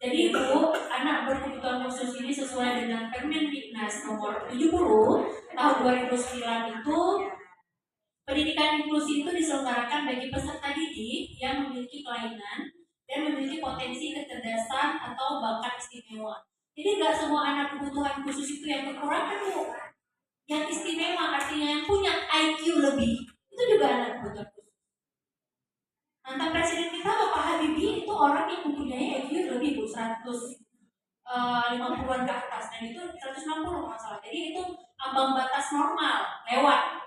Jadi Bu, anak berkebutuhan khusus ini sesuai dengan Permendiknas nomor 70 tahun 2009 itu, pendidikan inklusi itu diselenggarakan bagi peserta didik yang memiliki kelainan dan memiliki potensi kecerdasan atau bakat istimewa. Jadi nggak semua anak kebutuhan khusus itu yang kekurangan Bu. Yang istimewa artinya yang punya IQ lebih, itu juga anak kebutuhan khusus. Mantan Presiden kita Bapak Habibie itu orang yang mempunyai IQ lebih Bu, 150-an ke atas, dan itu 160 masalah. Jadi itu ambang batas normal, lewat.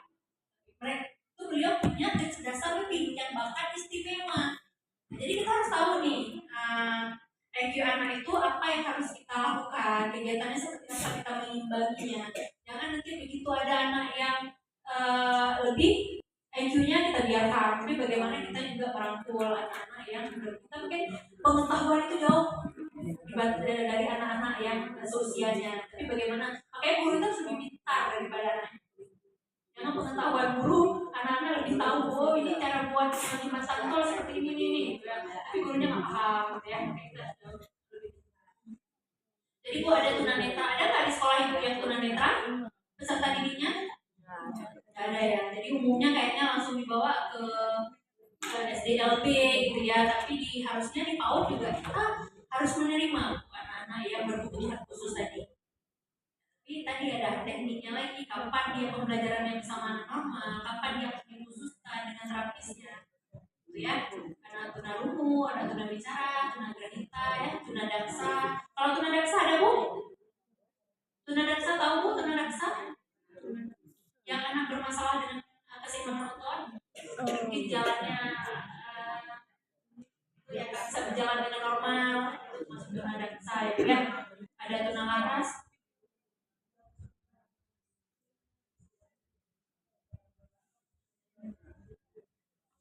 Itu beliau punya kecerdasan lebih, yang bakat istimewa. Jadi kita harus tahu nih, IQ anak itu apa yang harus kita lakukan, kegiatannya seperti apa kita mengimbanginya. Jangan nanti begitu ada anak yang lebih IQ-nya kita biarkan, tapi bagaimana kita juga merangkul anak-anak yang kita mungkin pengetahuan itu jauh dari anak-anak yang seusianya. Tapi bagaimana, makanya guru itu harus lebih pintar daripada anak. Jangan pengetahuan guru, anak-anak lebih tahu, oh ini cara buat masak tol seperti ini nih, gitu ya. Tapi gurunya nggak paham, gitu ya. Jadi Bu, ada tunanetra, ada nggak di sekolah Ibu yang tunanetra? Peserta didiknya? Nggak ada ya. Jadi umumnya kayaknya langsung dibawa ke SDLB gitu ya. Tapi harusnya di PAUD juga kita harus menerima anak-anak yang berkebutuhan khusus tadi. Tapi tadi ada tekniknya lagi, kapan dia pembelajarannya bersama anak normal, kapan dia harus dikhususkan dengan terapisnya, gitu ya. Ada tunarungu, ada tunawicara, tunagrahita, ya, tunadaksa. Kalau tunadaksa ada Bu? Tunadaksa tahu Bu tunadaksa? Yang anak bermasalah dengan keseimbangan otot, mungkin jalannya ya nggak bisa berjalan dengan normal, itu masuk tunadaksa ya. Ada tunalaras.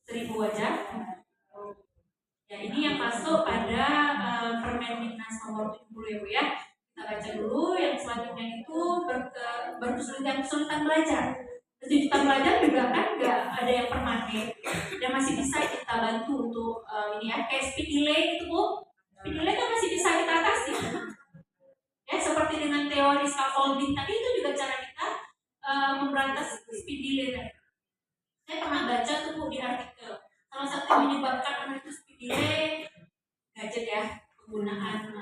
Seribu wajah. Ya, ini yang masuk pada Permendiknas nomor 70 ya Bu ya. Kita baca dulu. Yang selanjutnya itu berkesulitan belajar. Kesulitan belajar juga kan nggak ada yang permanen dan masih bisa kita bantu untuk ini ya, kayak speed delay itu Bu. Speed delay kan masih bisa kita atasi. Ya, seperti dengan teori scaffolding tadi, itu juga cara kita memberantas speed delay. Saya pernah baca tuh Bu di artikel, salah satu yang menyebabkan anak itu speed delay gadget ya, penggunaan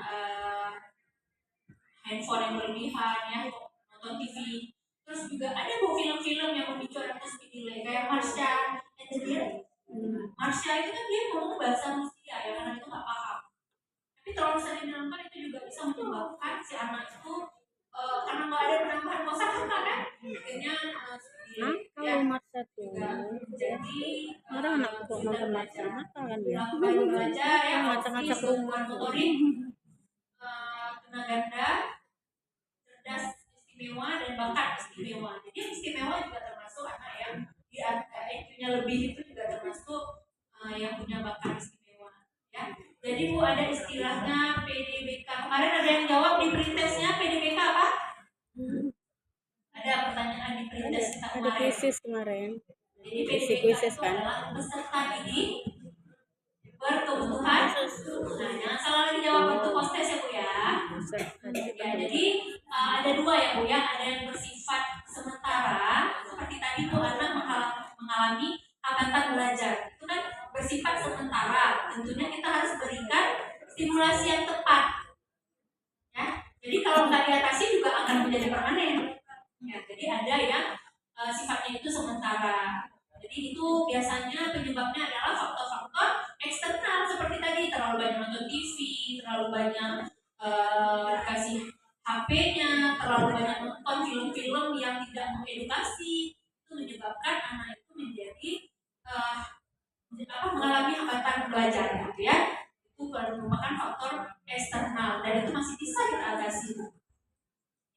handphone yang berlebihan ya, nonton TV. Terus juga ada Bu film-film yang memicu anak itu speed delay, kayak Marsha and the Deer. Marsha itu kan dia ngomong bahasa Rusia ya, anak itu nggak paham. Tapi terlalu sering menonton itu juga bisa menyebabkan si anak itu karena nggak ada penambahan kosakata kan, akhirnya kalau Marsha tuh jadi orang anak kok nonton Marsha kan dia belajar ya, ngacak-ngacak rumah motorik, tunaganda, cerdas istimewa, dan bakat istimewa. Jadi yang istimewa juga termasuk anak yang di IQ-nya lebih, itu juga termasuk yang punya bakat istimewa ya. Jadi Bu, ada istilahnya PDBK. Kemarin ada yang jawab di pretestnya PDBK apa? Ada pertanyaan di pretest kita kemarin. Ada kuisis kemarin. Jadi PDBK itu adalah peserta didik berkebutuhan. Nah, jangan salah lagi jawab untuk postes ya Bu ya. Ya, jadi ada dua ya Bu ya. Ada yang bersifat sementara, seperti tadi Bu, anak mengalami hambatan belajar. Itu kan bersifat sementara. Tentunya kita harus berikan stimulasi yang tepat. Ya, jadi kalau nggak diatasi juga akan menjadi permanen. Ya, jadi ada yang sifatnya itu sementara. Jadi itu biasanya penyebabnya adalah faktor-faktor eksternal seperti tadi, terlalu banyak nonton TV, terlalu banyak kasih HP-nya, terlalu banyak nonton film-film yang tidak mengedukasi, itu menyebabkan anak itu menjadi mengalami hambatan belajar gitu ya. Itu merupakan faktor eksternal dan itu masih bisa kita atasi.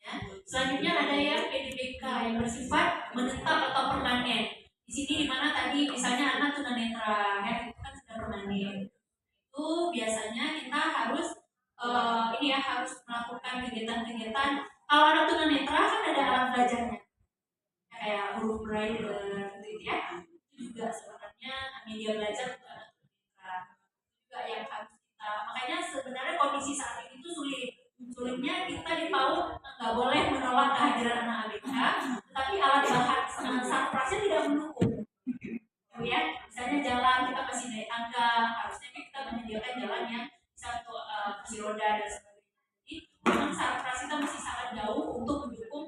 Ya. Selanjutnya ada yang PDBK yang bersifat menetap atau permanen. Di sini dimana tadi misalnya anak tunanetra ya, itu kan sudah permanen. Itu biasanya kita harus ini ya, harus melakukan kegiatan-kegiatan. Kalau anak tunanetra kan ada alat belajarnya, kayak huruf braille gitu ya. Itu juga sebenarnya media belajar untuk anak tunanetra juga yang harus kita. Makanya sebenarnya kondisi kondisi saat ini tuh sulitnya kita di PAUD nggak boleh menolak kehadiran anak ABK, tetapi alat bahan sarprasnya tidak mendukung. Ya, misalnya jalan kita masih naik tangga, harusnya kita menyediakan jalan yang bisa untuk kursi roda dan sebagainya. Jadi memang sarpras kita masih sangat jauh untuk mendukung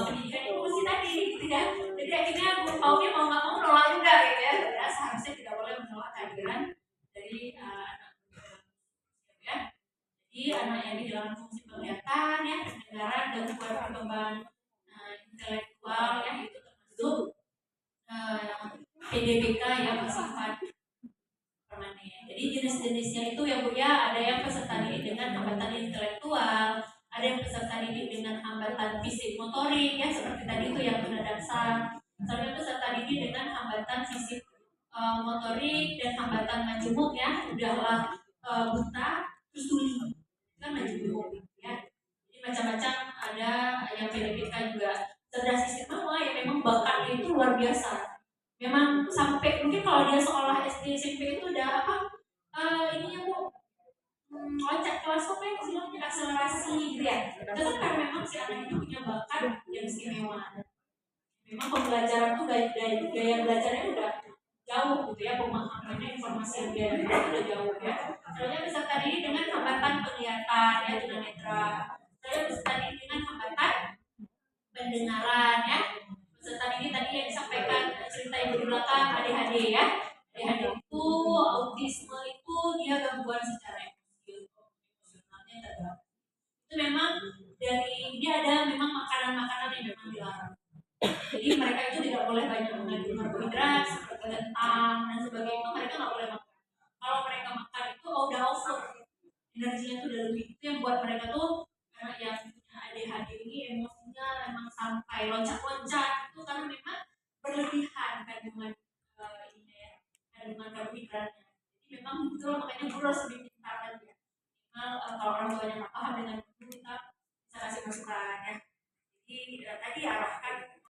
pendidikan inklusi tadi, gitu ya. Jadi akhirnya guru PAUD-nya mau nggak mau menolak juga, gitu ya. Ya, seharusnya tidak boleh menolak kehadiran dari anak ya. Jadi anak yang kehilangan fungsi penglihatan, ya, pendengaran, gangguan perkembangan intelektual, ya, itu termasuk PDBK yang bersifat permanen. Jadi jenis-jenisnya itu ya Bu ya, ada yang peserta didik dengan hambatan intelektual, ada yang peserta didik dengan hambatan fisik motorik, ya seperti tadi itu yang tunadaksa. Misalnya peserta didik dengan hambatan fisik motorik dan hambatan majemuk, ya udahlah buta terus tuli kan majemuk, ya. Jadi macam-macam, ada yang PDBK juga cerdas istimewa yang memang bakatnya itu luar biasa. Memang sampai mungkin kalau dia sekolah SD SMP itu udah apa ininya Bu, loncat kelas apa ya istilahnya, akselerasi gitu ya. Itu kan karena memang si anak itu punya bakat yang istimewa. Memang pembelajaran tuh gaya belajarnya udah jauh gitu ya, pemahamannya informasi yang dia dapat itu udah jauh ya. Soalnya peserta didik dengan hambatan penglihatan, ya tunanetra. Saya peserta didik dengan hambatan pendengaran, ya. Peserta didik tadi yang disampaikan cerita yang di belakang ADHD, ya. ADHD itu autisme itu dia gangguan secara emosionalnya terganggu. Itu memang dari ini ada memang makanan-makanan yang memang dilarang. Jadi mereka itu tidak boleh banyak mengandung karbohidrat seperti kentang dan sebagainya, itu mereka nggak boleh makan. Kalau mereka makan itu udah over, energinya itu udah lebih, itu yang buat mereka tuh yang punya ADHD ini emosinya memang sampai loncat-loncat itu karena memang berlebihan kandungan ini ya, kandungan karbohidratnya. Jadi memang betul makanya guru harus lebih pintar lagi ya. Kalau orang tuanya nggak paham dengan guru, kita bisa kasih masukan ya. Jadi tadi arahkan